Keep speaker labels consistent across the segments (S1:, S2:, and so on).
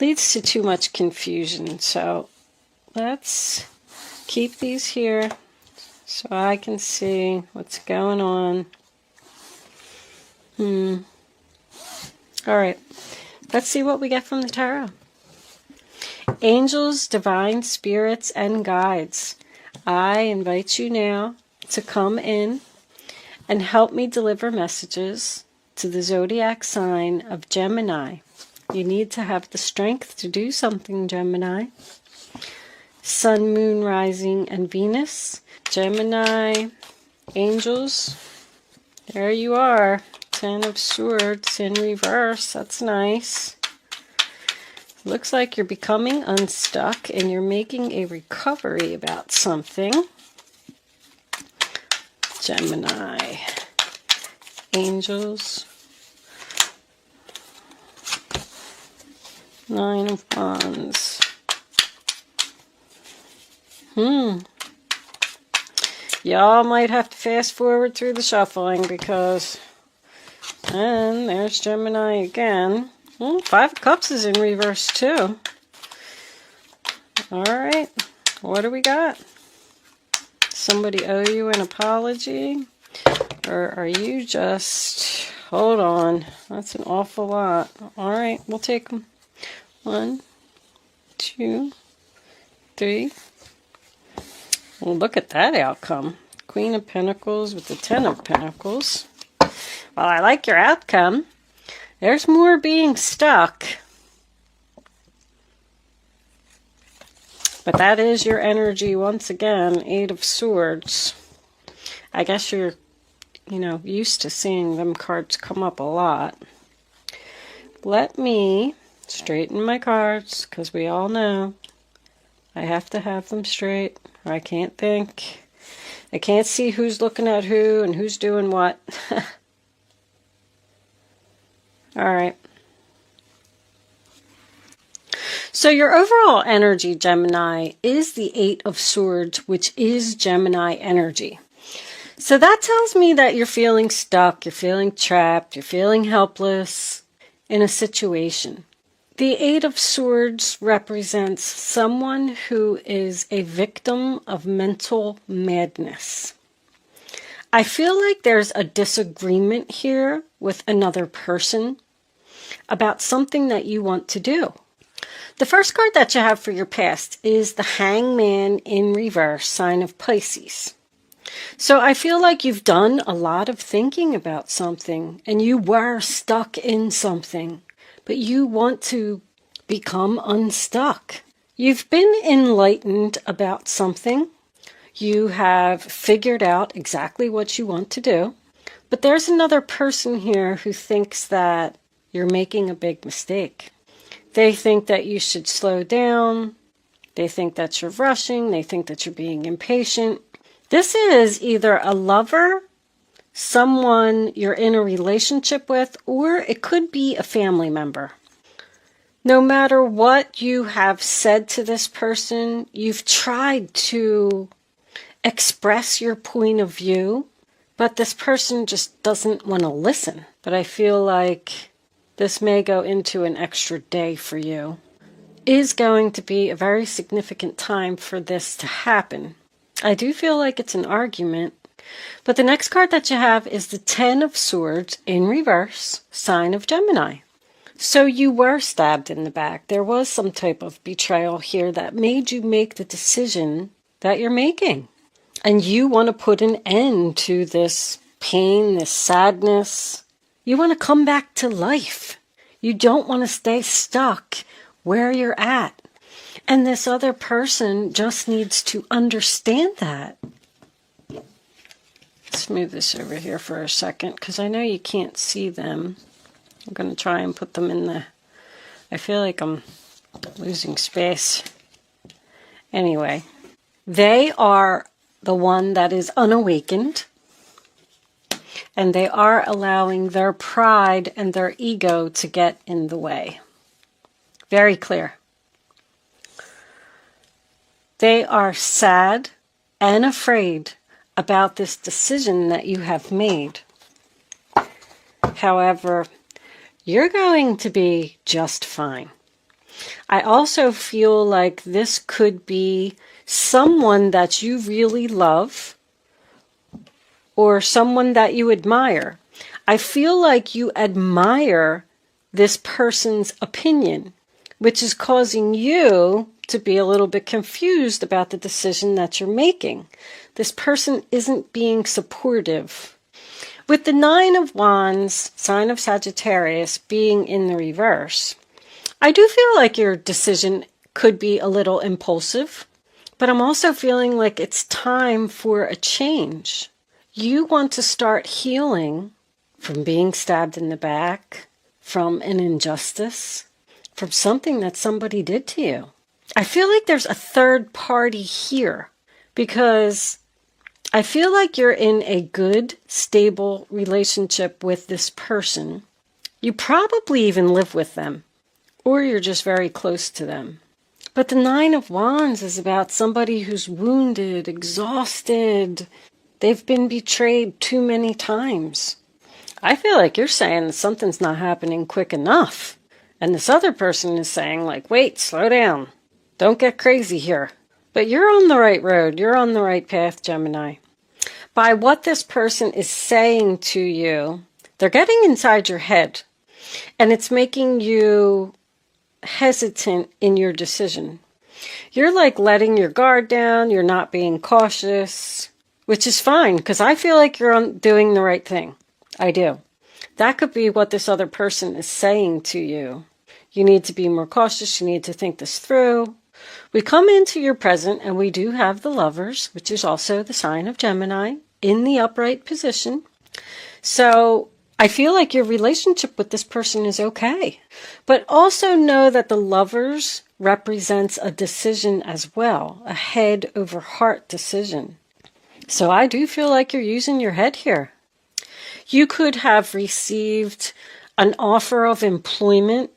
S1: leads to too much confusion. So let's keep these here so I can see what's going on. All right, let's see what we get from the tarot. Angels, divine spirits, and guides, I invite you now to come in and help me deliver messages to the zodiac sign of Gemini. You need to have the strength to do something, Gemini. Sun, Moon, Rising, and Venus. Gemini, angels, there you are. 10 of Swords in reverse. That's nice. Looks like you're becoming unstuck and you're making a recovery about something. Gemini, angels, 9 of Wands. Y'all might have to fast forward through the shuffling because, and there's Gemini again. 5 of Cups is in reverse too. All right, what do we got? Somebody owe you an apology? Or are you just, hold on, that's an awful lot. All right, we'll take them. 1, 2, 3. Well, look at that outcome. Queen of Pentacles with the 10 of Pentacles. Well, I like your outcome. There's more being stuck. But that is your energy once again. 8 of Swords. I guess you're, used to seeing them cards come up a lot. Let me straighten my cards, because we all know I have to have them straight, or I can't think. I can't see who's looking at who and who's doing what. All right. So your overall energy, Gemini, is the 8 of Swords, which is Gemini energy. So that tells me that you're feeling stuck, you're feeling trapped, you're feeling helpless in a situation. The 8 of Swords represents someone who is a victim of mental madness. I feel like there's a disagreement here with another person about something that you want to do. The first card that you have for your past is the Hangman in reverse, sign of Pisces. So I feel like you've done a lot of thinking about something and you were stuck in something, but you want to become unstuck. You've been enlightened about something. You have figured out exactly what you want to do, but there's another person here who thinks that you're making a big mistake. They think that you should slow down. They think that you're rushing. They think that you're being impatient. This is either a lover, someone you're in a relationship with, or it could be a family member. No matter what you have said to this person, you've tried to express your point of view, but this person just doesn't want to listen. But I feel like this may go into an extra day for you. It is going to be a very significant time for this to happen. I do feel like it's an argument. But the next card that you have is the 10 of Swords in reverse, sign of Gemini. So you were stabbed in the back. There was some type of betrayal here that made you make the decision that you're making. And you want to put an end to this pain, this sadness. You want to come back to life. You don't want to stay stuck where you're at. And this other person just needs to understand that. Let's move this over here for a second because I know you can't see them. I'm going to try and put them in the... I feel like I'm losing space. Anyway, they are the one that is unawakened. And they are allowing their pride and their ego to get in the way. Very clear. They are sad and afraid about this decision that you have made. However, you're going to be just fine. I also feel like this could be someone that you really love or someone that you admire. I feel like you admire this person's opinion, which is causing you to be a little bit confused about the decision that you're making. This person isn't being supportive. With the Nine of Wands, sign of Sagittarius, being in the reverse, I do feel like your decision could be a little impulsive, but I'm also feeling like it's time for a change. You want to start healing from being stabbed in the back, from an injustice, from something that somebody did to you. I feel like there's a third party here because I feel like you're in a good, stable relationship with this person. You probably even live with them, or you're just very close to them. But the Nine of Wands is about somebody who's wounded, exhausted. They've been betrayed too many times. I feel like you're saying that something's not happening quick enough. And this other person is saying, like, wait, slow down. Don't get crazy here. But you're on the right road. You're on the right path, Gemini. By what this person is saying to you, they're getting inside your head. And it's making you hesitant in your decision. You're like letting your guard down. You're not being cautious, which is fine because I feel like you're doing the right thing. I do. That could be what this other person is saying to you. You need to be more cautious. You need to think this through. We come into your present and we do have the Lovers, which is also the sign of Gemini, in the upright position. So I feel like your relationship with this person is okay. But also know that the Lovers represents a decision as well, a head over heart decision. So I do feel like you're using your head here. You could have received an offer of employment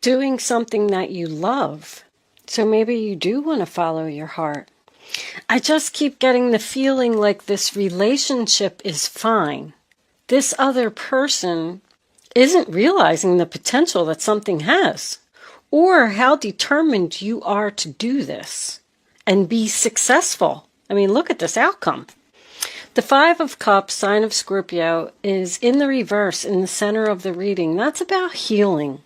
S1: doing something that you love. So maybe you do want to follow your heart. I just keep getting the feeling like this relationship is fine. This other person isn't realizing the potential that something has, or how determined you are to do this and be successful. I mean, look at this outcome. The Five of Cups, sign of Scorpio, is in the reverse in the center of the reading. That's about healing,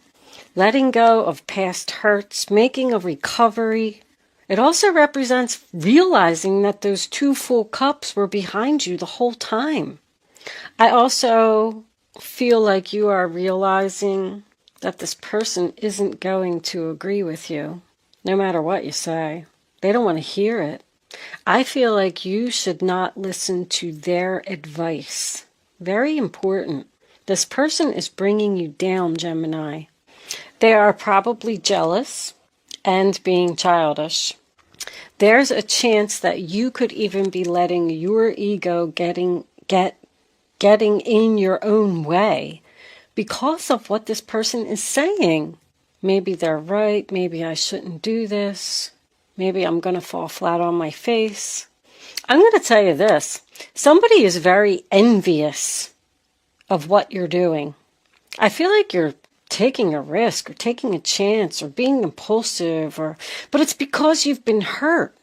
S1: letting go of past hurts, making a recovery. It also represents realizing that those two full cups were behind you the whole time. I also feel like you are realizing that this person isn't going to agree with you, no matter what you say. They don't want to hear it. I feel like you should not listen to their advice. Very important. This person is bringing you down, Gemini. They are probably jealous and being childish. There's a chance that you could even be letting your ego getting in your own way because of what this person is saying. Maybe they're right. Maybe I shouldn't do this. Maybe I'm going to fall flat on my face. I'm going to tell you this. Somebody is very envious of what you're doing. I feel like you're taking a risk or taking a chance or being impulsive, but it's because you've been hurt.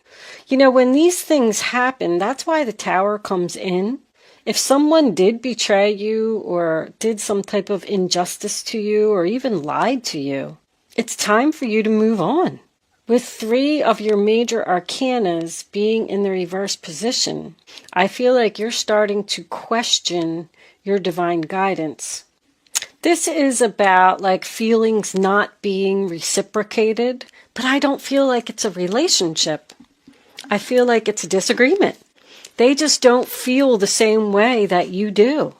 S1: You know, when these things happen, that's why the Tower comes in. If someone did betray you or did some type of injustice to you or even lied to you, it's time for you to move on. With three of your major arcanas being in the reverse position, I feel like you're starting to question your divine guidance. This is about like feelings not being reciprocated, but I don't feel like it's a relationship. I feel like it's a disagreement. They just don't feel the same way that you do.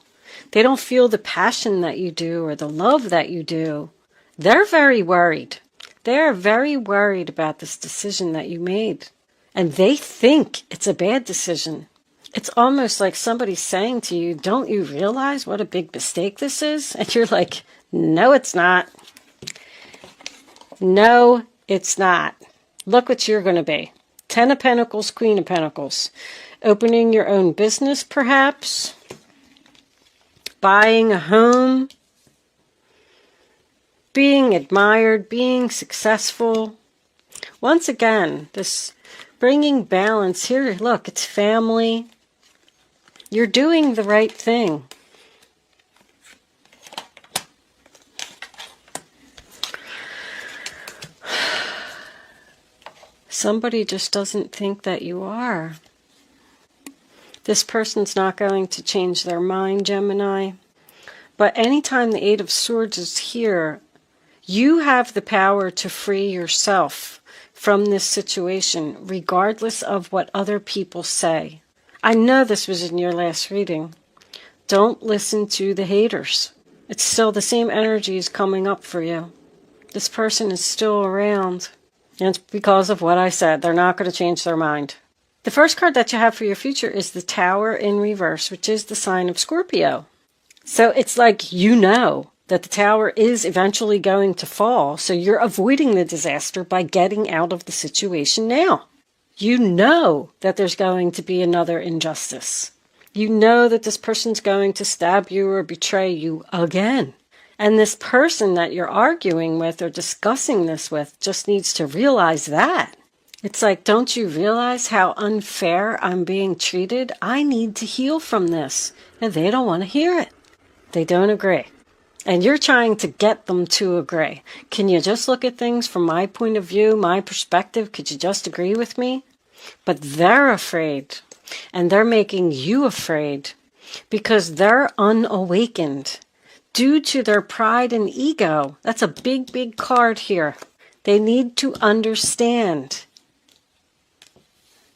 S1: They don't feel the passion that you do or the love that you do. They're very worried. They're very worried about this decision that you made. And they think it's a bad decision. It's almost like somebody saying to you, don't you realize what a big mistake this is? And you're like, no, it's not. No, it's not. Look what you're going to be. 10 of Pentacles, Queen of Pentacles. Opening your own business, perhaps. Buying a home. being admired, being successful. Once again, this bringing balance here. Look, it's family. You're doing the right thing. Somebody just doesn't think that you are. This person's not going to change their mind, Gemini. But anytime the Eight of Swords is here, you have the power to free yourself from this situation, regardless of what other people say. I know this was in your last reading. Don't listen to the haters. It's still the same energy is coming up for you. This person is still around. And it's because of what I said. They're not going to change their mind. The first card that you have for your future is the Tower in reverse, which is the sign of Scorpio. So it's like you know that the tower is eventually going to fall, so you're avoiding the disaster by getting out of the situation now. You know that there's going to be another injustice. You know that this person's going to stab you or betray you again. And this person that you're arguing with or discussing this with just needs to realize that. It's like, don't you realize how unfair I'm being treated? I need to heal from this. And they don't want to hear it. They don't agree. And you're trying to get them to agree. Can you just look at things from my point of view, my perspective? Could you just agree with me? But they're afraid. And they're making you afraid because they're unawakened due to their pride and ego. That's a big, big card here. They need to understand.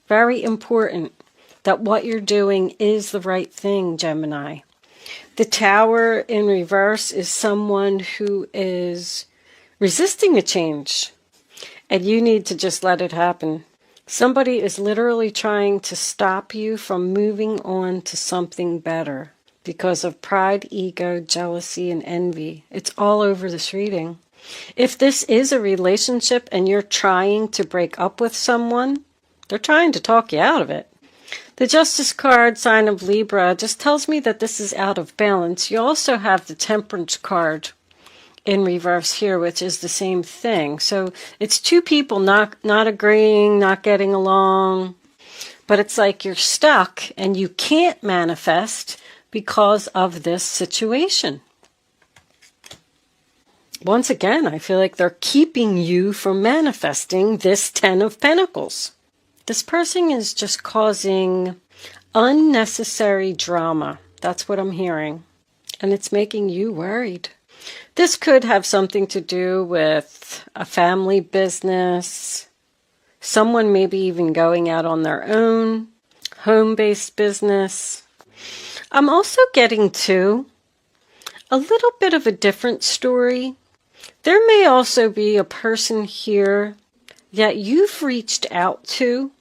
S1: Very important that what you're doing is the right thing, Gemini. The Tower in reverse is someone who is resisting a change, and you need to just let it happen. Somebody is literally trying to stop you from moving on to something better because of pride, ego, jealousy, and envy. It's all over this reading. If this is a relationship and you're trying to break up with someone, they're trying to talk you out of it. The Justice card, sign of Libra, just tells me that this is out of balance. You also have the Temperance card in reverse here, which is the same thing. So it's two people not agreeing, not getting along. But it's like you're stuck and you can't manifest because of this situation. Once again, I feel like they're keeping you from manifesting this Ten of Pentacles. This person is just causing unnecessary drama. That's what I'm hearing. And it's making you worried. This could have something to do with a family business, someone maybe even going out on their own, home-based business. I'm also getting to a little bit of a different story. There may also be a person here that you've reached out to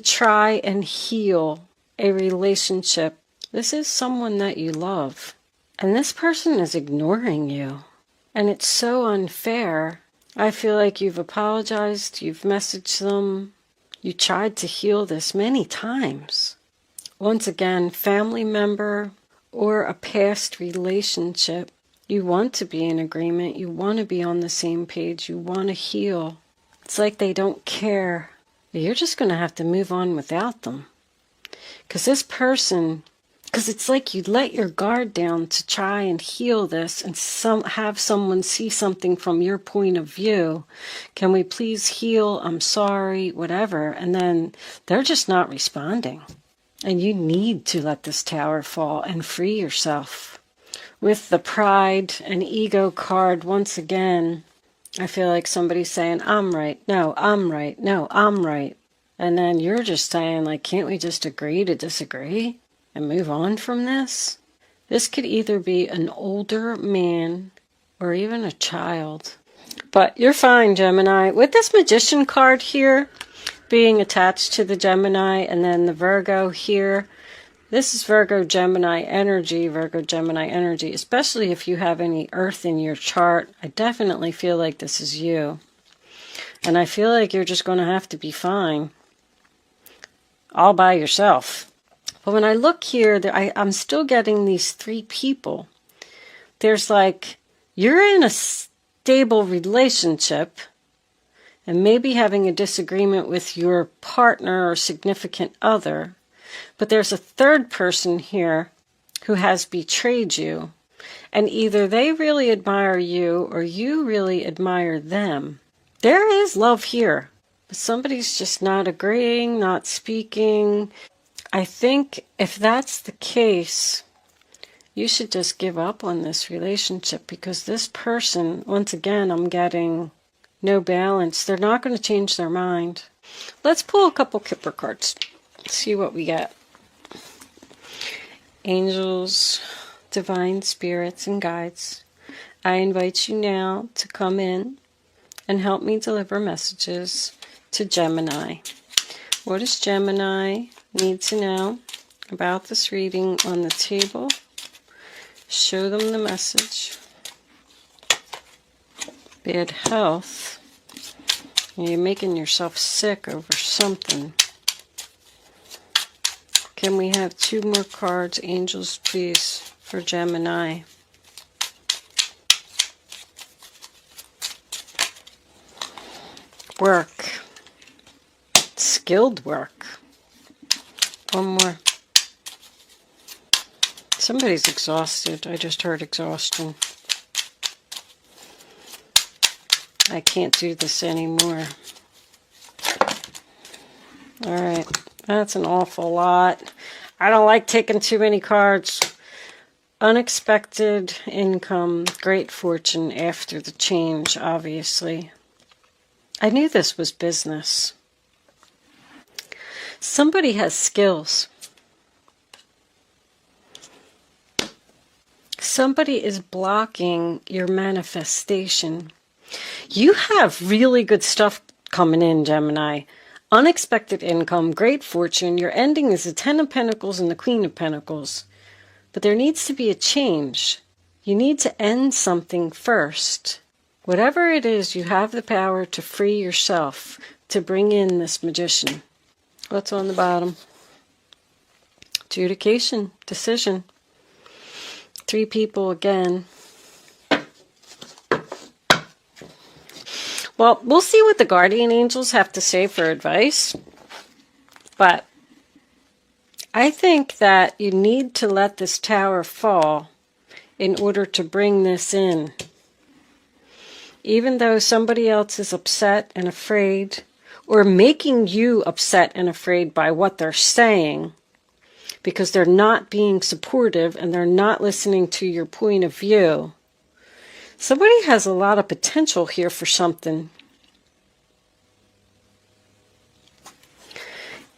S1: try and heal a relationship. This is someone that you love. And this person is ignoring you. And it's so unfair. I feel like you've apologized, you've messaged them, you tried to heal this many times. Once again, family member or a past relationship. You want to be in agreement, you want to be on the same page, you want to heal. It's like they don't care. You're just going to have to move on without them. Because this person, because it's like you let your guard down to try and heal this and have someone see something from your point of view. Can we please heal? I'm sorry, whatever. And then they're just not responding. And you need to let this tower fall and free yourself. With the pride and ego card, once again, I feel like somebody's saying, I'm right, no, I'm right, no, I'm right. And then you're just saying, like, can't we just agree to disagree and move on from this? This could either be an older man or even a child. But you're fine, Gemini. With this Magician card here being attached to the Gemini and then the Virgo here, this is Virgo Gemini energy, especially if you have any earth in your chart. I definitely feel like this is you. And I feel like you're just going to have to be fine all by yourself. But when I look here, I'm still getting these three people. There's like, you're in stable relationship and maybe having a disagreement with your partner or significant other, but there's a third person here who has betrayed you, and either they really admire you or you really admire them. There is love here, but somebody's just not agreeing, not speaking. I think if that's the case, you should just give up on this relationship, because this person, once again, I'm getting no balance. They're not going to change their mind. Let's pull a couple Kipper cards. See what we get. Angels, divine spirits, and guides, I invite you now to come in and help me deliver messages to Gemini. What does Gemini need to know about this reading on the table? Show them the message. Bad health. You're making yourself sick over something. Can we have 2 more cards, angels, please, for Gemini? Work. Skilled work. One more. Somebody's exhausted. I just heard exhaustion. I can't do this anymore. All right. That's an awful lot. I don't like taking too many cards. Unexpected income, great fortune after the change, obviously. I knew this was business. Somebody has skills. Somebody is blocking your manifestation. You have really good stuff coming in, Gemini. Unexpected income, great fortune. Your ending is the 10 of Pentacles and the Queen of Pentacles. But there needs to be a change. You need to end something first. Whatever it is, you have the power to free yourself, to bring in this magician. What's on the bottom? Adjudication, decision. 3 people again. Well, we'll see what the guardian angels have to say for advice. But I think that you need to let this tower fall in order to bring this in. Even though somebody else is upset and afraid, or making you upset and afraid by what they're saying, because they're not being supportive and they're not listening to your point of view. Somebody has a lot of potential here for something.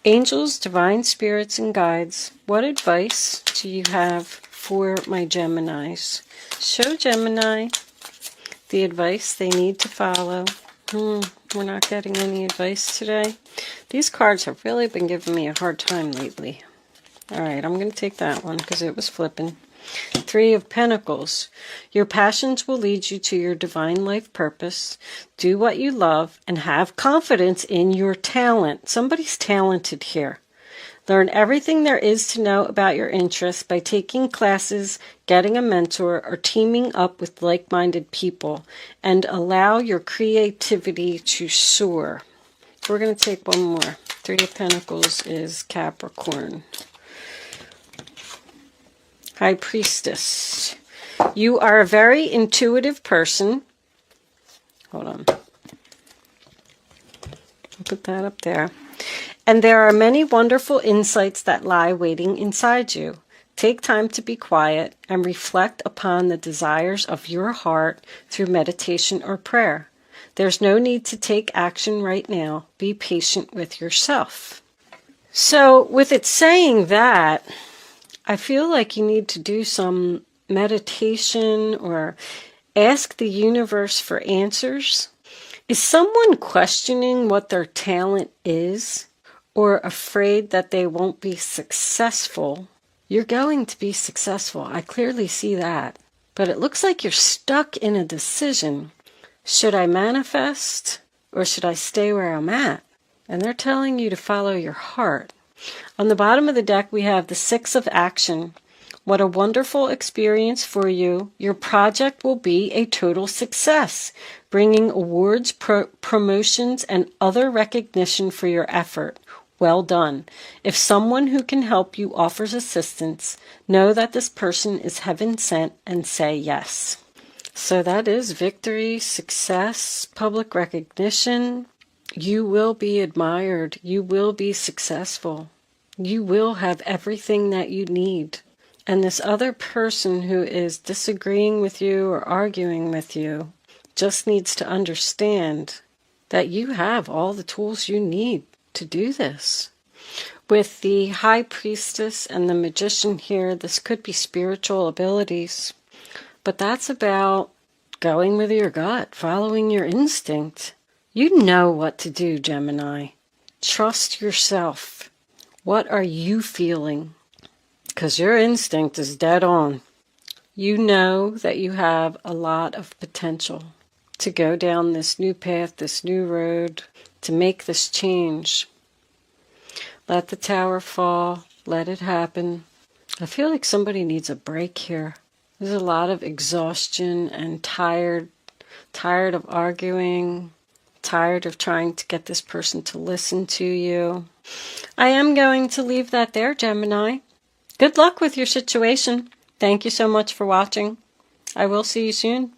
S1: Angels, divine spirits, and guides, what advice do you have for my Geminis? Show Gemini the advice they need to follow. We're not getting any advice today. These cards have really been giving me a hard time lately. All right, I'm going to take that one because it was flipping. 3 of Pentacles. Your passions will lead you to your divine life purpose. Do what you love and have confidence in your talent. Somebody's talented here. Learn everything there is to know about your interests by taking classes, getting a mentor, or teaming up with like-minded people, and allow your creativity to soar. We're going to take one more. 3 of Pentacles is Capricorn. High Priestess. You are a very intuitive person. Hold on. I'll put that up there. And there are many wonderful insights that lie waiting inside you. Take time to be quiet and reflect upon the desires of your heart through meditation or prayer. There's no need to take action right now. Be patient with yourself. So with it saying that, I feel like you need to do some meditation or ask the universe for answers. Is someone questioning what their talent is or afraid that they won't be successful? You're going to be successful. I clearly see that. But it looks like you're stuck in a decision. Should I manifest or should I stay where I'm at? And they're telling you to follow your heart. On the bottom of the deck, we have the 6 of Action. What a wonderful experience for you. Your project will be a total success, bringing awards, promotions, and other recognition for your effort. Well done. If someone who can help you offers assistance, know that this person is heaven sent and say yes. So that is victory, success, public recognition. You will be admired. You will be successful. You will have everything that you need. And this other person who is disagreeing with you or arguing with you just needs to understand that you have all the tools you need to do this. With the High Priestess and the Magician here, this could be spiritual abilities. But that's about going with your gut, following your instinct. You know what to do, Gemini. Trust yourself. What are you feeling? Because your instinct is dead on. You know that you have a lot of potential to go down this new path, this new road, to make this change. Let the tower fall. Let it happen. I feel like somebody needs a break here. There's a lot of exhaustion and tired of arguing, tired of trying to get this person to listen to you. I am going to leave that there, Gemini. Good luck with your situation. Thank you so much for watching. I will see you soon.